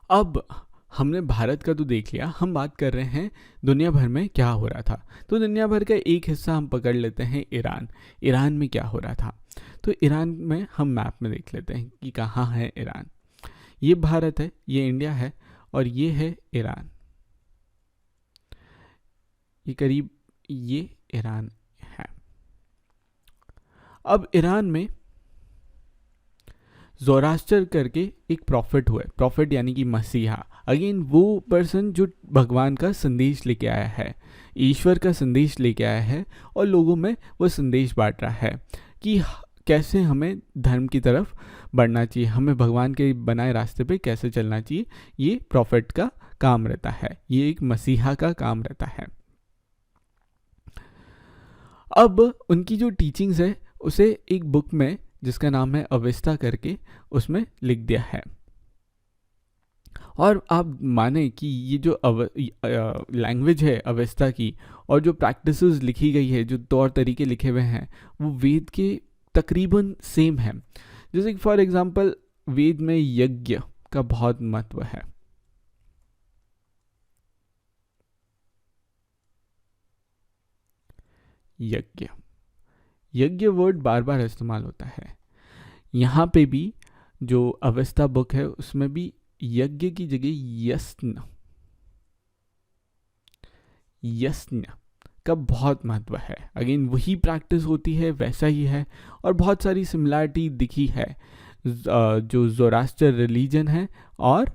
अब हमने भारत का तो देख लिया, हम बात कर रहे हैं दुनिया भर में क्या हो रहा था। तो दुनिया भर का एक हिस्सा हम पकड़ लेते हैं, ईरान। ईरान में क्या हो रहा था, तो ईरान में हम मैप में देख लेते हैं कि कहाँ है ईरान। ये भारत है, ये इंडिया है, और ये है ईरान। ये करीब ये ईरान है। अब ईरान में जोरास्टर करके एक प्रॉफिट हुए, प्रॉफिट यानी कि मसीहा। अगेन वो पर्सन जो भगवान का संदेश लेके आया है, ईश्वर का संदेश लेके आया है, और लोगों में वो संदेश बांट रहा है कि कैसे हमें धर्म की तरफ बढ़ना चाहिए, हमें भगवान के बनाए रास्ते पे कैसे चलना चाहिए। ये प्रॉफिट का काम रहता है, ये एक मसीहा का काम रहता है। अब उनकी जो टीचिंग्स है उसे एक बुक में जिसका नाम है अवेस्ता करके, उसमें लिख दिया है। और आप माने कि ये जो लैंग्वेज है अवेस्ता की, और जो प्रैक्टिसेस लिखी गई है, जो तौर तरीके लिखे हुए हैं, वो वेद के तकरीबन सेम है। जैसे कि फॉर एग्जांपल वेद में यज्ञ का बहुत महत्व है। यज्ञ, यज्ञ वर्ड बार बार इस्तेमाल होता है। यहाँ पे भी जो अवेस्ता बुक है उसमें भी यज्ञ की जगह यस्न, यस्न का बहुत महत्व है। अगेन वही प्रैक्टिस होती है, वैसा ही है, और बहुत सारी सिमिलैरिटी दिखी है जो जोरास्टर रिलीजन है और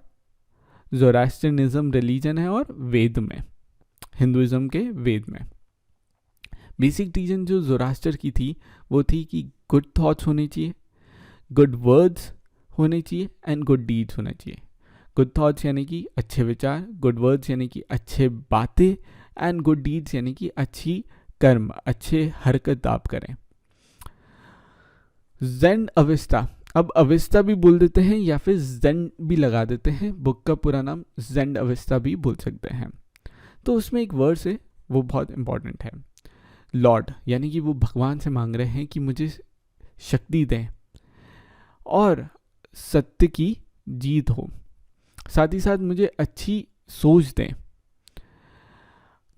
जोरास्टरिज्म रिलीजन है, और वेद में, हिंदुइज्म के वेद में। बेसिक रीजन जो जोरास्टर की थी वो थी कि गुड थॉट्स होने चाहिए, गुड वर्ड्स होने चाहिए, एंड गुड डीड्स होने चाहिए। गुड थॉट्स यानी कि अच्छे विचार, गुड वर्ड्स यानी कि अच्छे बातें, एंड गुड डीड्स यानी कि अच्छी कर्म, अच्छे हरकत आप करें। ज़ेंड अवेस्ता, अब अवेस्ता भी बोल देते हैं या फिर ज़ेंड भी लगा देते हैं, बुक का पूरा नाम ज़ेंड अवेस्ता भी बोल सकते हैं। तो उसमें एक वर्ड्स है वो बहुत इंपॉर्टेंट है, लॉर्ड, यानी कि वो भगवान से मांग रहे हैं कि मुझे शक्ति दें और सत्य की जीत हो, साथ ही साथ मुझे अच्छी सोच दें,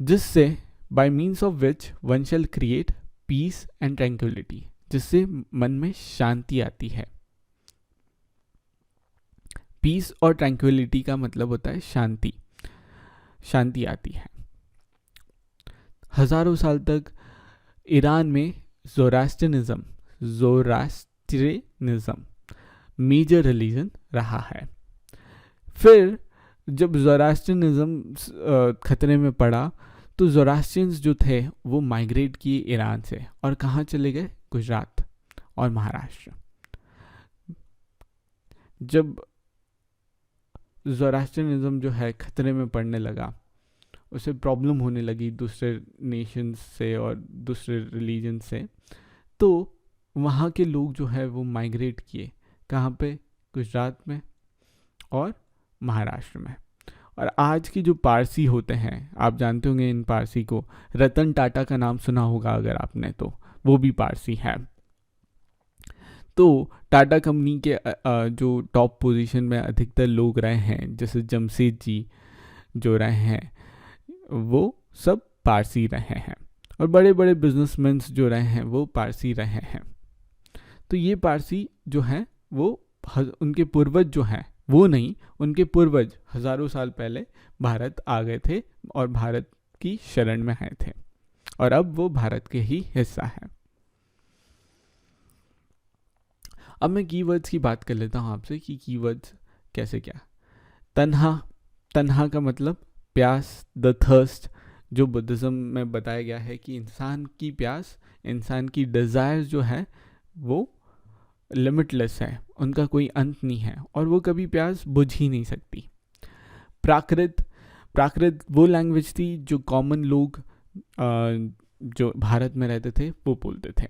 जिससे by means of which one shall create peace and tranquillity, जिससे मन में शांति आती है। पीस और ट्रैंक्विलिटी का मतलब होता है शांति, शांति आती है। हजारों साल तक ईरान में जोरास्ट्रिनिज्म मेजर रिलीजन रहा है। फिर जब जोरास्ट्रिनिज्म खतरे में पड़ा तो जोरास्ट्रियंस जो थे वो माइग्रेट किए ईरान से, और कहाँ चले गए, गुजरात और महाराष्ट्र। जब जोरास्ट्रियनिज्म जो है खतरे में पड़ने लगा, उसे प्रॉब्लम होने लगी दूसरे नेशंस से और दूसरे रिलीजन से, तो वहाँ के लोग जो है वो माइग्रेट किए, कहाँ पे, गुजरात में और महाराष्ट्र में। और आज की जो पारसी होते हैं, आप जानते होंगे इन पारसी को, रतन टाटा का नाम सुना होगा अगर आपने, तो वो भी पारसी है। तो टाटा कंपनी के जो टॉप पोजीशन में अधिकतर लोग रहे हैं, जैसे जमशेद जी जो रहे हैं, वो सब पारसी रहे हैं, और बड़े बड़े बिजनेसमैन जो रहे हैं वो पारसी रहे हैं। तो ये पारसी जो हैं वो उनके पूर्वज जो हैं, वो नहीं, उनके पूर्वज हजारों साल पहले भारत आ गए थे और भारत की शरण में आए थे, और अब वो भारत के ही हिस्सा है। अब मैं कीवर्ड्स की बात कर लेता हूँ आपसे कि कीवर्ड्स कैसे क्या। तन्हा, तन्हा का मतलब प्यास, द थर्स्ट, जो बुद्धिज्म में बताया गया है कि इंसान की प्यास, इंसान की डिज़ायर जो है वो लिमिटलेस है, उनका कोई अंत नहीं है, और वो कभी प्यास बुझ ही नहीं सकती। प्राकृत, प्राकृत वो लैंग्वेज थी जो कॉमन लोग जो भारत में रहते थे वो बोलते थे।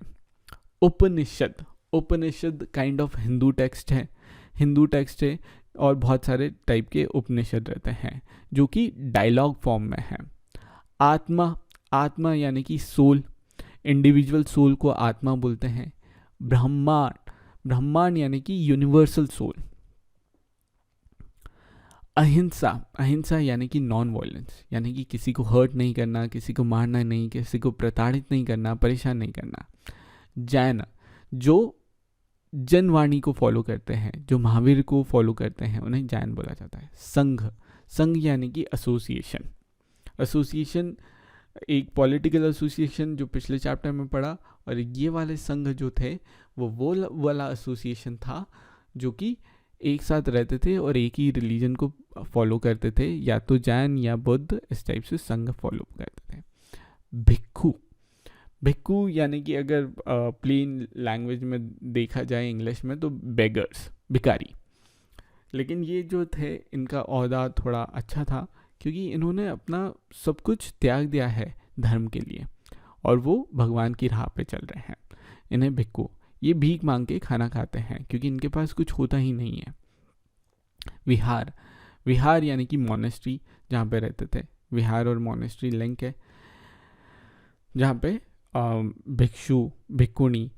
उपनिषद, उपनिषद काइंड ऑफ हिंदू टेक्स्ट है, हिंदू टेक्स्ट है, और बहुत सारे टाइप के उपनिषद रहते हैं जो कि डायलॉग फॉर्म में है। आत्मा, आत्मा यानी कि सोल, इंडिविजुअल सोल को आत्मा बोलते हैं। ब्रह्मांड, ब्रह्मांड यानी कि यूनिवर्सल सोल। अहिंसा, अहिंसा यानी कि नॉन वायलेंस, यानी कि किसी को हर्ट नहीं करना, किसी को मारना नहीं, किसी को प्रताड़ित नहीं करना, परेशान नहीं करना। जैन, जो जनवाणी को फॉलो करते हैं, जो महावीर को फॉलो करते हैं, उन्हें जैन बोला जाता है। संघ, संघ यानी कि एसोसिएशन, एसोसिएशन एक पॉलिटिकल एसोसिएशन जो पिछले चैप्टर में पढ़ा, और ये वाले संघ जो थे वो वाला एसोसिएशन था जो कि एक साथ रहते थे और एक ही रिलीजन को फॉलो करते थे, या तो जैन या बुद्ध, इस टाइप से संघ फॉलो करते थे। भिक्खु, भिक्खु यानी कि अगर प्लेन लैंग्वेज में देखा जाए इंग्लिश में तो बेगर्स, भिखारी। लेकिन ये जो थे इनका ओहदा थोड़ा अच्छा था क्योंकि इन्होंने अपना सब कुछ त्याग दिया है धर्म के लिए और वो भगवान की राह पे चल रहे हैं। इन्हें भिक्खु, ये भीख मांग के खाना खाते हैं क्योंकि इनके पास कुछ होता ही नहीं है। विहार, विहार यानी कि मोनेस्ट्री, जहाँ पे रहते थे। विहार और मोनेस्ट्री लिंक है, जहाँ पे भिक्षु भिक्खुनी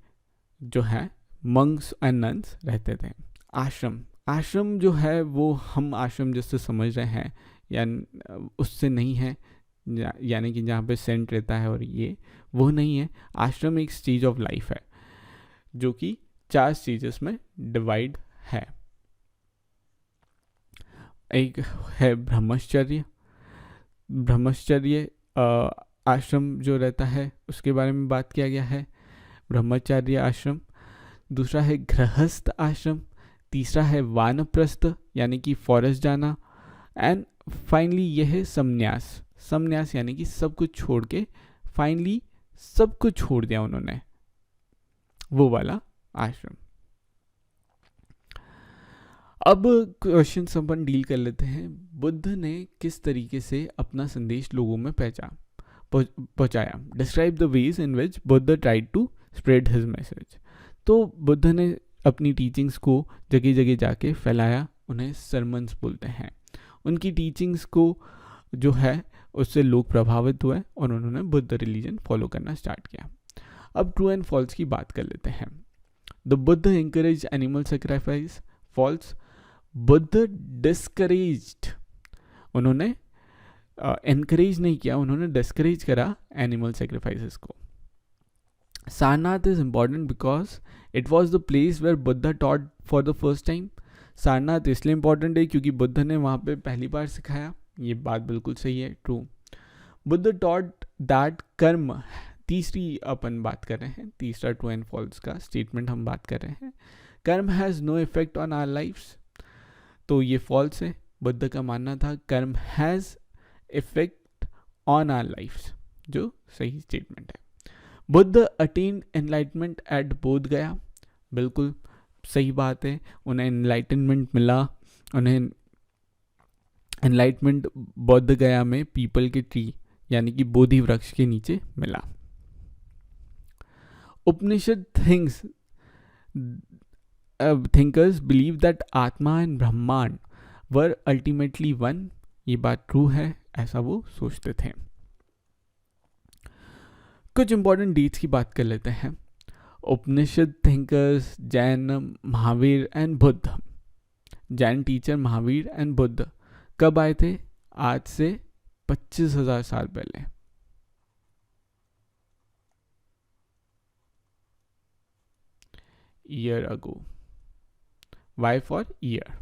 जो है, मंक्स एंड नन्स रहते थे। आश्रम, आश्रम जो है वो हम आश्रम जैसे समझ रहे हैं या उससे नहीं है, यानी कि जहाँ पे सेंट रहता है और ये वो नहीं है। आश्रम एक स्टेज ऑफ लाइफ है जो कि 4 स्टेजेस में डिवाइड है। एक है ब्रह्मचर्य, ब्रह्मचर्य आश्रम जो रहता है उसके बारे में बात किया गया है, ब्रह्मचर्य आश्रम। दूसरा है गृहस्थ आश्रम, तीसरा है वानप्रस्थ यानी कि फॉरेस्ट जाना, एंड फाइनली यह है संन्यास, संन्यास यानी कि सब कुछ छोड़ के, फाइनली सब कुछ छोड़ दिया उन्होंने, वो वाला आश्रम। अब क्वेश्चन अपन डील कर लेते हैं, बुद्ध ने किस तरीके से अपना संदेश लोगों में पहुंचाया। Describe the ways in which Buddha tried to spread his message. तो बुद्ध ने अपनी टीचिंग्स को जगह जगह जाके फैलाया, उन्हें सरमन्स बोलते हैं। उनकी टीचिंग्स को जो है उससे लोग प्रभावित हुए और उन्होंने बुद्ध रिलीजन फॉलो करना स्टार्ट किया। अब ट्रू एंड फॉल्स की बात कर लेते हैं। The Buddha encourage animal sacrifice. False, Buddha discouraged, उन्होंने एनकरेज नहीं किया, उन्होंने डिस्करेज करा एनिमल सेक्रीफाइसेस को। Sarnath is important because it was the place where Buddha taught for the first time. Sarnath इसलिए इम्पॉर्टेंट है क्योंकि बुद्ध ने वहाँ पे पहली बार सिखाया। ये बात बिल्कुल सही है, ट्रू। बुद्ध टॉट दैट कर्म, तीसरी अपन बात कर रहे हैं, तीसरा ट्रू एंड फॉल्स का स्टेटमेंट हम बात कर रहे हैं। Karma has no effect on our lives, तो ये फॉल्स है। बुद्ध का मानना था karma has effect on our lives, जो सही स्टेटमेंट है। बुद्ध अटेन्ड एनलाइटमेंट एट बोध गया, बिल्कुल सही बात है, उन्हें एनलाइटनमेंट मिला, उन्हें एनलाइटमेंट बोध गया में पीपल के ट्री यानी कि बोधि वृक्ष के नीचे मिला। उपनिषद thinkers believe that आत्मा एंड ब्रह्मांड वर अल्टीमेटली वन, ये बात ट्रू है, ऐसा वो सोचते थे। कुछ इंपॉर्टेंट डेट्स की बात कर लेते हैं। Upanishad thinkers Jain, Mahavir and Buddha, Jain teacher Mahavir and Buddha कब आए थे? आज से 25,000 साल पहले। Year ago, Y for year,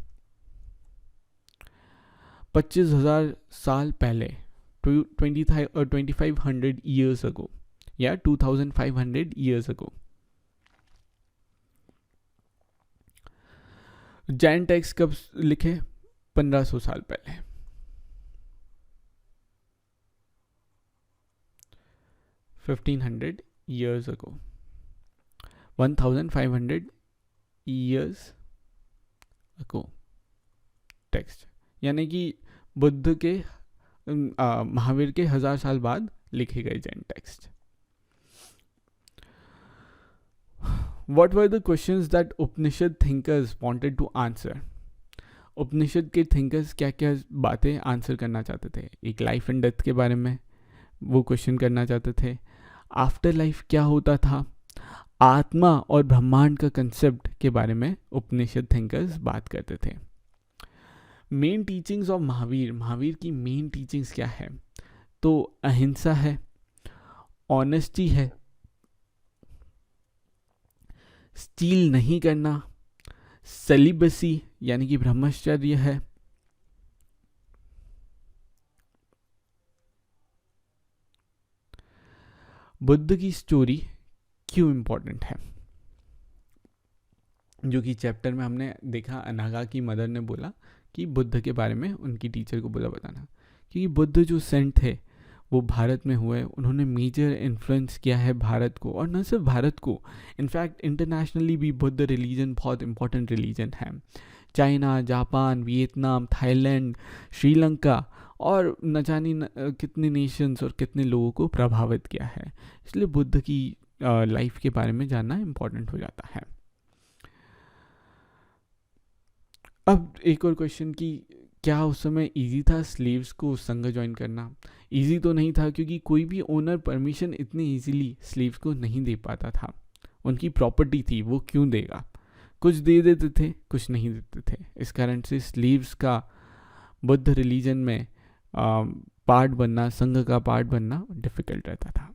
25,000 साल पहले, 2500 ईयर्स अगो या 2500 ईयर्स अगो। जैन टेक्स्ट कब लिखे? 1500 साल पहले। 1500 years ago, 1500 years ago text, यानी कि बुद्ध के महावीर के 1000 साल बाद लिखे गए Jain text. What were the questions that Upanishad thinkers wanted to answer? उपनिषद के थिंकर्स क्या क्या बातें आंसर करना चाहते थे? एक लाइफ एंड डेथ के बारे में वो क्वेश्चन करना चाहते थे। आफ्टर लाइफ क्या होता था? आत्मा और ब्रह्मांड का कंसेप्ट के बारे में उपनिषद थिंकर्स बात करते थे। Main teachings of Mahavir, Mahavir की मेन टीचिंग्स क्या है? तो अहिंसा है, ऑनेस्टी है, स्टील नहीं करना, सेलिबसी यानी कि ब्रह्मचर्य है, बुद्ध की स्टोरी क्यों इम्पोर्टेंट है, जो कि चैप्टर में हमने देखा, अनागा की मदर ने बोला कि बुद्ध के बारे में उनकी टीचर को बोला बताना, क्योंकि बुद्ध जो सेंट थे वो भारत में हुए, उन्होंने मेजर इन्फ्लुएंस किया है भारत को, और न सिर्फ भारत को, इनफैक्ट इंटरनेशनली भी बुद्ध रिलीजन बहुत इंपॉर्टेंट रिलीजन है। China, Japan, Vietnam, Thailand, Sri Lanka और न जाने कितने नेशंस और कितने लोगों को प्रभावित किया है। इसलिए बुद्ध की लाइफ के बारे में जानना इम्पॉर्टेंट हो जाता है। अब एक और क्वेश्चन कि क्या उस समय इजी था स्लेव्स को संघ ज्वाइन करना? इजी तो नहीं था, क्योंकि कोई भी ओनर परमिशन इतनी इजीली स्लेव्स को नहीं दे पाता था। उनकी प्रॉपर्टी थी, वो क्यों देगा? कुछ दे देते थे, कुछ नहीं देते थे। इस कारण से स्लेव्स का बुद्ध रिलीजन में पार्ट बनना, संघ का पार्ट बनना डिफ़िकल्ट रहता था।